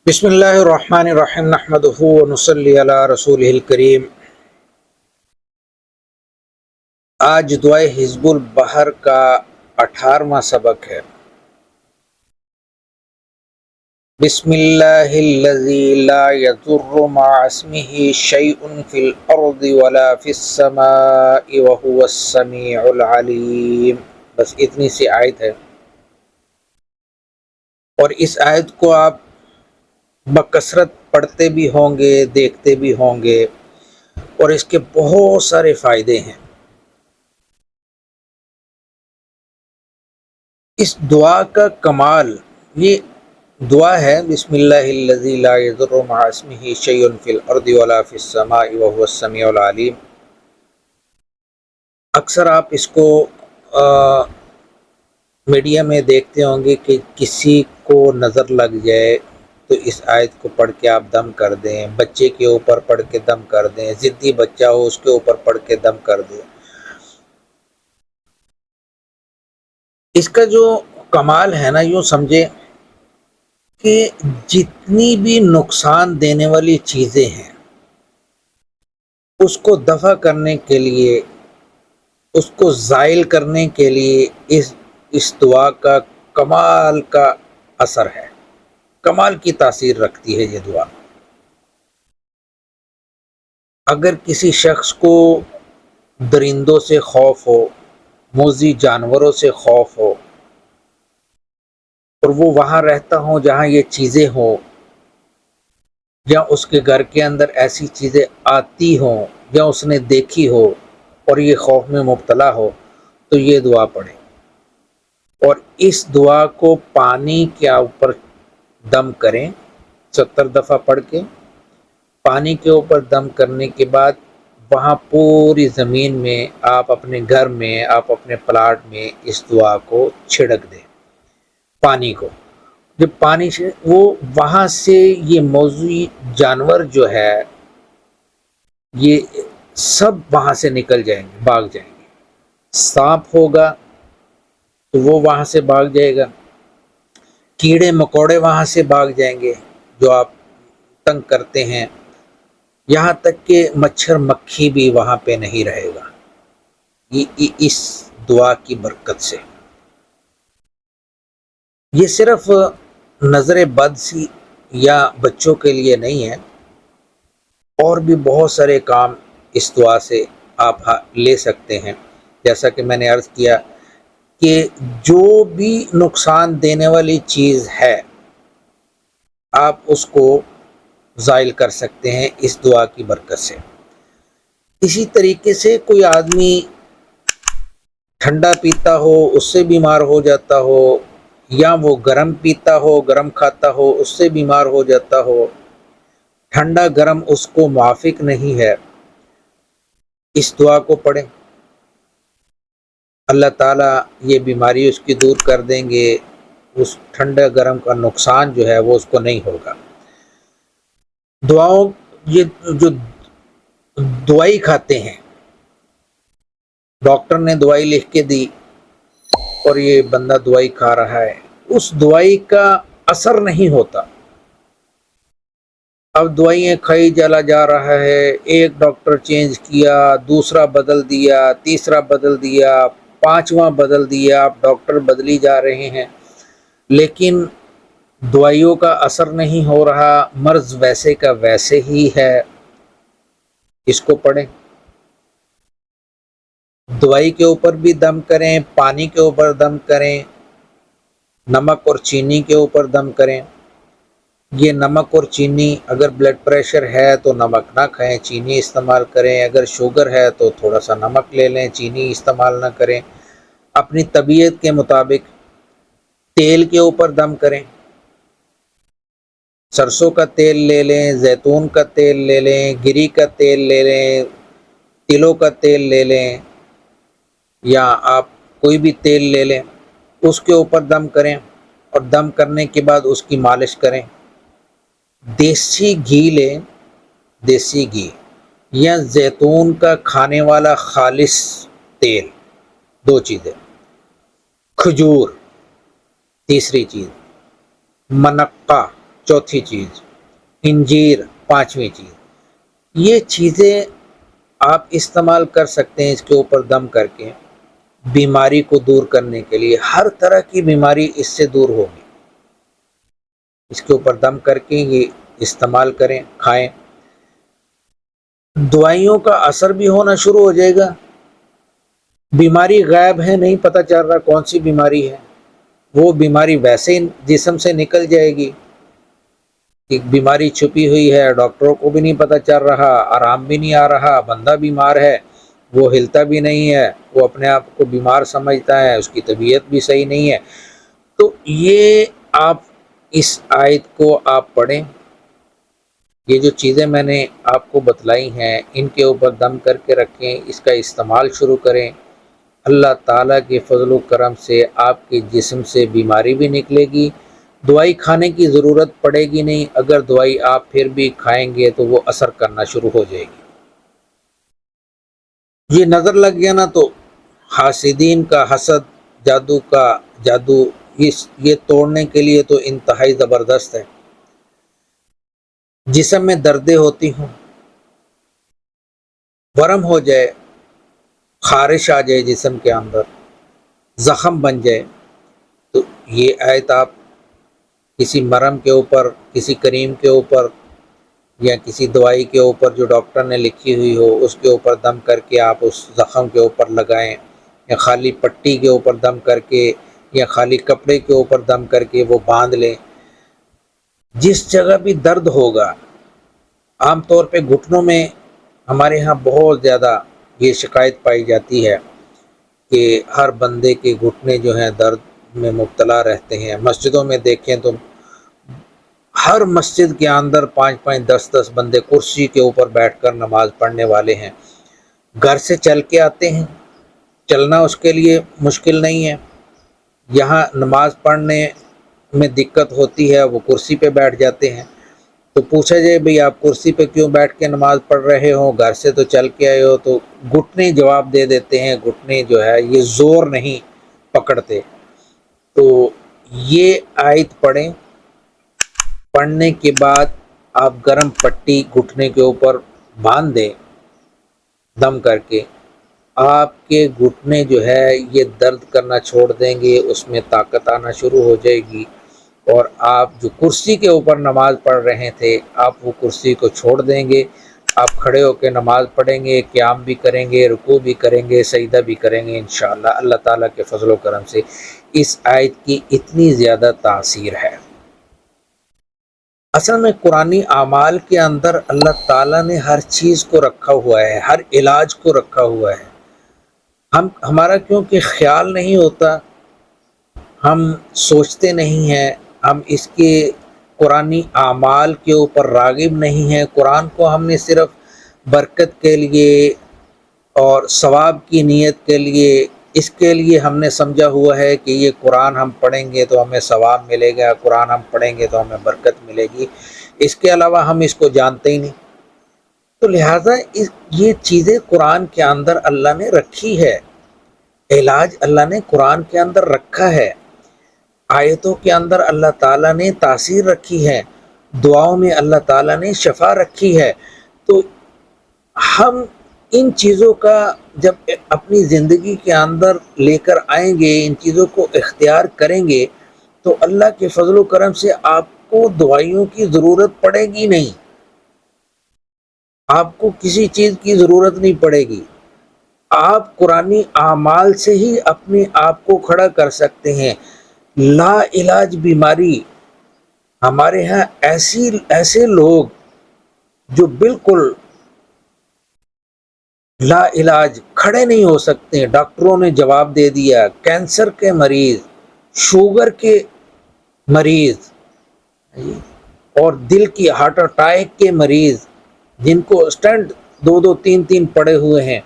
بسم اللہ الرحمن الرحیم نحمدہ ونصلی علی رسولہ الکریم۔ آج دعائے حزب البحر کا 18واں سبق ہے۔ بسم اللہ الذی لا یضر مع اسمہ شیء فی الارض ولا فی السماء وہو السمیع العلیم۔ بس اتنی سی آیت ہے، اور اس آیت کو آپ بکثرت پڑھتے بھی ہوں گے، دیکھتے بھی ہوں گے، اور اس کے بہت سارے فائدے ہیں۔ اس دعا کا کمال، یہ دعا ہے بسم اللہ الذی لا یضر مع اسمہ شیء فی الارض ولا فی السماء وہو السمیع العلیم۔ اکثر آپ اس کو میڈیا میں دیکھتے ہوں گے کہ کسی کو نظر لگ جائے تو اس آیت کو پڑھ کے آپ دم کر دیں، بچے کے اوپر پڑھ کے دم کر دیں، ضدی بچہ ہو اس کے اوپر پڑھ کے دم کر دیں۔ اس کا جو کمال ہے نا، یوں سمجھے کہ جتنی بھی نقصان دینے والی چیزیں ہیں اس کو دفع کرنے کے لیے، اس کو زائل کرنے کے لیے اس دعا کا کمال کا اثر ہے، کمال کی تاثیر رکھتی ہے یہ دعا۔ اگر کسی شخص کو درندوں سے خوف ہو، موذی جانوروں سے خوف ہو، اور وہ وہاں رہتا ہو جہاں یہ چیزیں ہوں، یا اس کے گھر کے اندر ایسی چیزیں آتی ہوں یا اس نے دیکھی ہو اور یہ خوف میں مبتلا ہو، تو یہ دعا پڑھیں، اور اس دعا کو پانی کے اوپر دم کریں 70 دفعہ پڑھ کے۔ پانی کے اوپر دم کرنے کے بعد وہاں پوری زمین میں، آپ اپنے گھر میں، آپ اپنے پلاٹ میں اس دعا کو چھڑک دیں، پانی کو۔ جب پانی سے وہ وہاں سے یہ موذی جانور جو ہے یہ سب وہاں سے نکل جائیں گے، بھاگ جائیں گے۔ سانپ ہوگا تو وہ وہاں سے بھاگ جائے گا، کیڑے مکوڑے وہاں سے بھاگ جائیں گے جو آپ تنگ کرتے ہیں، یہاں تک کہ مچھر مکھی بھی وہاں پہ نہیں رہے گا، یہ اس دعا کی برکت سے۔ یہ صرف نظر بد سی یا بچوں کے لیے نہیں ہے، اور بھی بہت سارے کام اس دعا سے آپ لے سکتے ہیں۔ جیسا کہ میں نے عرض کیا کہ جو بھی نقصان دینے والی چیز ہے آپ اس کو زائل کر سکتے ہیں اس دعا کی برکت سے۔ اسی طریقے سے کوئی آدمی ٹھنڈا پیتا ہو، اس سے بیمار ہو جاتا ہو، یا وہ گرم پیتا ہو، گرم کھاتا ہو، اس سے بیمار ہو جاتا ہو، ٹھنڈا گرم اس کو موافق نہیں ہے، اس دعا کو پڑھیں، اللہ تعالیٰ یہ بیماری اس کی دور کر دیں گے، اس ٹھنڈا گرم کا نقصان جو ہے وہ اس کو نہیں ہوگا۔ دعاؤں، یہ جو دوائی کھاتے ہیں، ڈاکٹر نے دوائی لکھ کے دی اور یہ بندہ دوائی کھا رہا ہے، اس دوائی کا اثر نہیں ہوتا۔ اب دوائیں کھائی چلا جا رہا ہے، ایک ڈاکٹر چینج کیا، دوسرا بدل دیا، تیسرا بدل دیا، پانچواں بدل دیا، اب ڈاکٹر بدلی جا رہے ہیں، لیکن دوائیوں کا اثر نہیں ہو رہا، مرض ویسے کا ویسے ہی ہے۔ اس کو پڑھیں، دوائی کے اوپر بھی دم کریں، پانی کے اوپر دم کریں، نمک اور چینی کے اوپر دم کریں۔ یہ نمک اور چینی، اگر بلڈ پریشر ہے تو نمک نہ کھائیں، چینی استعمال کریں، اگر شوگر ہے تو تھوڑا سا نمک لے لیں، چینی استعمال نہ کریں۔ اپنی طبیعت کے مطابق تیل کے اوپر دم کریں، سرسوں کا تیل لے لیں، زیتون کا تیل لے لیں، گری کا تیل لے لیں، تلوں کا تیل لے لیں، یا آپ کوئی بھی تیل لے لیں، اس کے اوپر دم کریں، اور دم کرنے کے بعد اس کی مالش کریں۔ دیسی گھی لیں، دیسی گھی یا زیتون کا کھانے والا خالص تیل، دو چیزیں۔ کھجور، تیسری چیز، منقہ چوتھی چیز انجیر، پانچویں چیز، یہ چیزیں آپ استعمال کر سکتے ہیں اس کے اوپر دم کر کے بیماری کو دور کرنے کے لیے۔ ہر طرح کی بیماری اس سے دور ہوگی، اس کے اوپر دم کر کے یہ استعمال کریں، کھائیں۔ دوائیوں کا اثر بھی ہونا شروع ہو جائے گا، بیماری غائب ہے، نہیں پتہ چل رہا کون سی بیماری ہے، وہ بیماری ویسے ہی جسم سے نکل جائے گی۔ ایک بیماری چھپی ہوئی ہے، ڈاکٹروں کو بھی نہیں پتہ چل رہا، آرام بھی نہیں آ رہا، بندہ بیمار ہے، وہ ہلتا بھی نہیں ہے، وہ اپنے آپ کو بیمار سمجھتا ہے، اس کی طبیعت بھی صحیح نہیں ہے۔ تو یہ آپ اس آیت کو آپ پڑھیں، یہ جو چیزیں میں نے آپ کو بتلائی ہیں ان کے اوپر دم کر کے رکھیں، اس کا استعمال شروع کریں۔ اللہ تعالیٰ کے فضل و کرم سے آپ کے جسم سے بیماری بھی نکلے گی، دوائی کھانے کی ضرورت پڑے گی نہیں، اگر دوائی آپ پھر بھی کھائیں گے تو وہ اثر کرنا شروع ہو جائے گی۔ یہ نظر لگ گیا نا تو حاسدین کا حسد، جادو کا جادو، یہ توڑنے کے لیے تو انتہائی زبردست ہے۔ جسم میں دردیں ہوتی ہوں، ورم ہو جائے، خارش آ جائے جسم کے اندر، زخم بن جائے، تو یہ آیت آپ کسی مرہم کے اوپر، کسی کریم کے اوپر یا کسی دوائی کے اوپر جو ڈاکٹر نے لکھی ہوئی ہو اس کے اوپر دم کر کے آپ اس زخم کے اوپر لگائیں، یا خالی پٹی کے اوپر دم کر کے یا خالی کپڑے کے اوپر دم کر کے وہ باندھ لیں۔ جس جگہ بھی درد ہوگا، عام طور پہ گھٹنوں میں ہمارے ہاں بہت زیادہ یہ شکایت پائی جاتی ہے کہ ہر بندے کے گھٹنے جو ہیں درد میں مبتلا رہتے ہیں۔ مسجدوں میں دیکھیں تو ہر مسجد کے اندر 5-5 10-10 بندے کرسی کے اوپر بیٹھ کر نماز پڑھنے والے ہیں، گھر سے چل کے آتے ہیں، چلنا اس کے لیے مشکل نہیں ہے، یہاں نماز پڑھنے میں دقت ہوتی ہے، وہ کرسی پہ بیٹھ جاتے ہیں۔ تو پوچھا جائے بھئی آپ کرسی پہ کیوں بیٹھ کے نماز پڑھ رہے ہو، گھر سے تو چل کے آئے ہو، تو گھٹنے جواب دے دیتے ہیں، گھٹنے جو ہے یہ زور نہیں پکڑتے۔ تو یہ آیت پڑھیں، پڑھنے کے بعد آپ گرم پٹی گھٹنے کے اوپر باندھ دیں دم کر کے، آپ کے گھٹنے جو ہے یہ درد کرنا چھوڑ دیں گے، اس میں طاقت آنا شروع ہو جائے گی، اور آپ جو کرسی کے اوپر نماز پڑھ رہے تھے آپ وہ کرسی کو چھوڑ دیں گے، آپ کھڑے ہو کے نماز پڑھیں گے، قیام بھی کریں گے، رکوع بھی کریں گے، سجدہ بھی کریں گے انشاءاللہ۔ اللہ تعالیٰ کے فضل و کرم سے اس آیت کی اتنی زیادہ تاثیر ہے۔ اصل میں قرآنی اعمال کے اندر اللہ تعالیٰ نے ہر چیز کو رکھا ہوا ہے، ہر علاج کو رکھا ہوا ہے۔ ہمارا کیونکہ خیال نہیں ہوتا، ہم سوچتے نہیں ہیں، ہم اس کے قرآنی اعمال کے اوپر راغب نہیں ہیں۔ قرآن کو ہم نے صرف برکت کے لیے اور ثواب کی نیت کے لیے، اس کے لیے ہم نے سمجھا ہوا ہے کہ یہ قرآن ہم پڑھیں گے تو ہمیں ثواب ملے گا، قرآن ہم پڑھیں گے تو ہمیں برکت ملے گی، اس کے علاوہ ہم اس کو جانتے ہی نہیں۔ تو لہٰذا یہ چیزیں قرآن کے اندر اللہ نے رکھی ہے، علاج اللہ نے قرآن کے اندر رکھا ہے، آیتوں کے اندر اللہ تعالیٰ نے تاثیر رکھی ہے، دعاؤں میں اللہ تعالیٰ نے شفا رکھی ہے۔ تو ہم ان چیزوں کا جب اپنی زندگی کے اندر لے کر آئیں گے، ان چیزوں کو اختیار کریں گے، تو اللہ کے فضل و کرم سے آپ کو دوائیوں کی ضرورت پڑے گی نہیں، آپ کو کسی چیز کی ضرورت نہیں پڑے گی۔ آپ قرآنی اعمال سے ہی اپنے آپ کو کھڑا کر سکتے ہیں۔ لا علاج بیماری، ہمارے ہاں ایسے لوگ جو بالکل لا علاج کھڑے نہیں ہو سکتے، ڈاکٹروں نے جواب دے دیا، کینسر کے مریض، شوگر کے مریض اور دل کی ہارٹ اٹیک کے مریض، جن کو اسٹنٹ 2-2 3-3 پڑے ہوئے ہیں،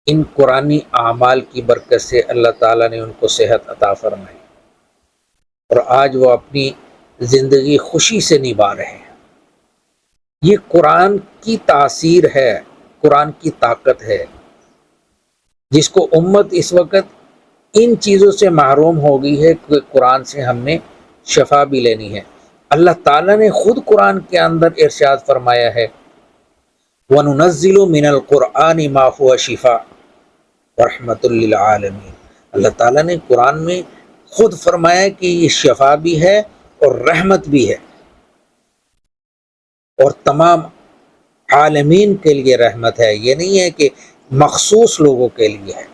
ان قرآنی اعمال کی برکت سے اللہ تعالیٰ نے ان کو صحت عطا فرمائی، اور آج وہ اپنی زندگی خوشی سے نبھا رہے ہیں۔ یہ قرآن کی تاثیر ہے، قرآن کی طاقت ہے، جس کو امت اس وقت ان چیزوں سے محروم ہو گئی ہے کہ قرآن سے ہم نے شفا بھی لینی ہے۔ اللہ تعالیٰ نے خود قرآن کے اندر ارشاد فرمایا ہے وَنُنَزِّلُ مِنَ الْقُرْآنِ مَا هُوَ شِفَاءٌ وَرَحْمَةٌ لِّلْعَالَمِينَ۔ اللہ تعالیٰ نے قرآن میں خود فرمایا کہ یہ شفا بھی ہے اور رحمت بھی ہے، اور تمام عالمین کے لیے رحمت ہے۔ یہ نہیں ہے کہ مخصوص لوگوں کے لیے ہے۔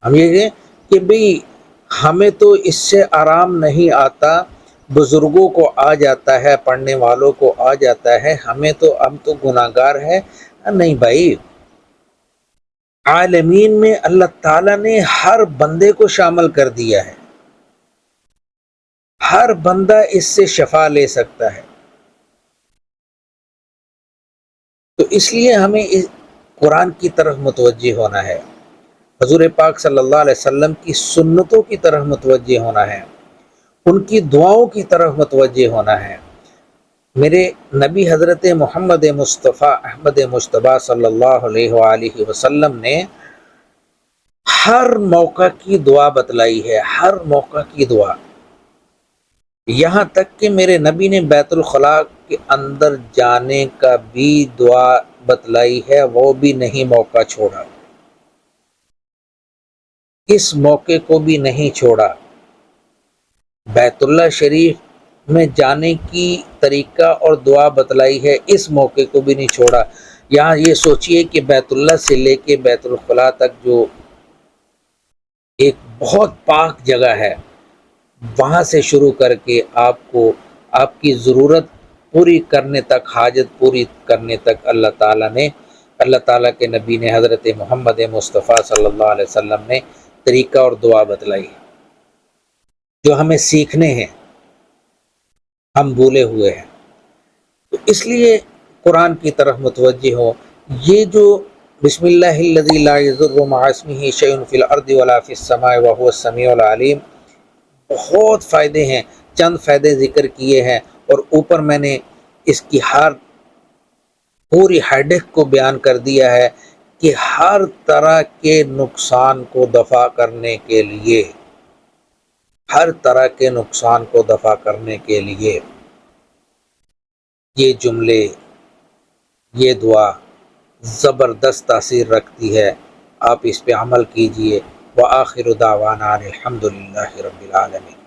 ہم یہ کہیں کہ بھئی ہمیں تو اس سے آرام نہیں آتا، بزرگوں کو آ جاتا ہے، پڑھنے والوں کو آ جاتا ہے، ہم تو گناہگار ہے۔ نہیں بھائی، عالمین میں اللہ تعالیٰ نے ہر بندے کو شامل کر دیا ہے، ہر بندہ اس سے شفا لے سکتا ہے۔ تو اس لیے ہمیں اس قرآن کی طرف متوجہ ہونا ہے، حضور پاک صلی اللہ علیہ وسلم کی سنتوں کی طرف متوجہ ہونا ہے، ان کی دعاؤں کی طرف متوجہ ہونا ہے۔ میرے نبی حضرت محمد مصطفیٰ احمد مجتبیٰ صلی اللہ علیہ وآلہ وسلم نے ہر موقع کی دعا بتلائی ہے، ہر موقع کی دعا، یہاں تک کہ میرے نبی نے بیت الخلاء کے اندر جانے کا بھی دعا بتلائی ہے، وہ بھی نہیں موقع چھوڑا، اس موقع کو بھی نہیں چھوڑا۔ بیت اللہ شریف میں جانے کی طریقہ اور دعا بتلائی ہے، اس موقع کو بھی نہیں چھوڑا۔ یہاں یہ سوچئے کہ بیت اللہ سے لے کے بیت الخلاء تک جو ایک بہت پاک جگہ ہے، وہاں سے شروع کر کے آپ کو آپ کی ضرورت پوری کرنے تک، حاجت پوری کرنے تک اللہ تعالیٰ کے نبی نے حضرت محمد مصطفیٰ صلی اللہ علیہ وسلم نے طریقہ اور دعا بتلائی ہے، جو ہمیں سیکھنے ہیں، ہم بھولے ہوئے ہیں۔ تو اس لیے قرآن کی طرف متوجہ ہو۔ یہ جو بسم اللہ الذی لا یضر مع اسمہ شیء فی الارض ولا فی السماء وہو السمیع العلیم، بہت فائدے ہیں، چند فائدے ذکر کیے ہیں، اور اوپر میں نے اس کی ہر پوری ہیڈک کو بیان کر دیا ہے کہ ہر طرح کے نقصان کو دفع کرنے کے لیے، ہر طرح کے نقصان کو دفع کرنے کے لیے یہ جملے، یہ دعا زبردست تاثیر رکھتی ہے۔ آپ اس پہ عمل کیجئے۔ وآخر دعوانا الحمد للہ رب العالمین۔